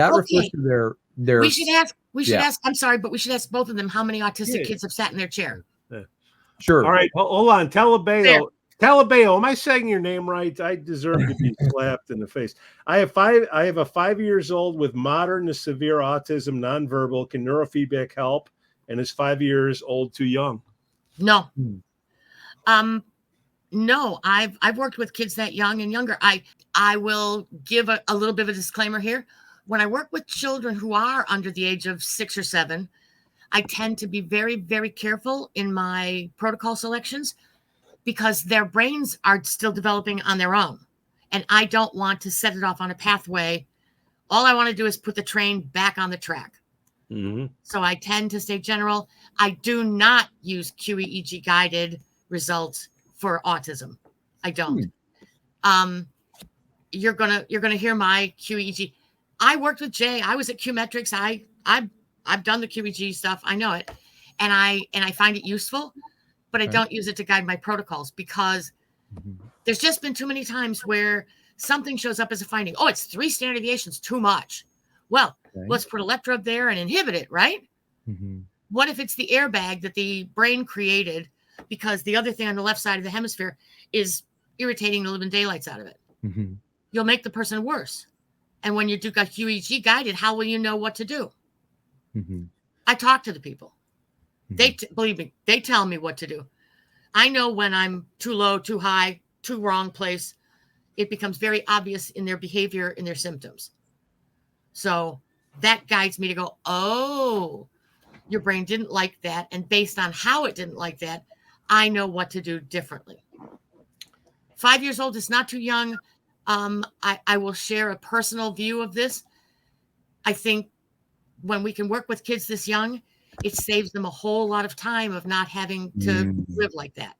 That refers Okay. to their. We should ask. Yeah. I'm sorry, but we should ask both of them how many autistic Yeah. kids have sat in their chair. Sure. All right, hold on. Fair. Talabeo, am I saying your name right? I deserve to be slapped in the face. I have a 5 years old with moderate to severe autism, nonverbal. Can neurofeedback help? And is 5 years old too young? No. No, I've worked with kids that young and younger. I will give a little bit of a disclaimer here. When I work with children who are under the age of 6 or 7, I tend to be very, very careful in my protocol selections because their brains are still developing on their own. And I don't want to set it off on a pathway. All I want to do is put the train back on the track. Mm-hmm. So I tend to stay general. I do not use QEEG guided results for autism. I don't. You're gonna hear my QEEG. I worked with Jay. I was at Qmetrics. I've done the QEEG stuff. I know it, and I find it useful, but I don't use it to guide my protocols because there's just been too many times where something shows up as a finding. Oh, it's 3 standard deviations, too much. Well, let's put a electrode there and inhibit it, right? What if it's the airbag that the brain created because the other thing on the left side of the hemisphere is irritating the living daylights out of it? You'll make the person worse. And when you do got QEEG guided, how will you know what to do? I talk to the people. They believe me, they tell me what to do. I know when I'm too low, too high, too wrong place. It becomes very obvious in their behavior, in their symptoms. So that guides me to go, oh, your brain didn't like that. And based on how it didn't like that, I know what to do differently. 5 years old is not too young. I will share a personal view of this. I think when we can work with kids this young, it saves them a whole lot of time of not having to live like that.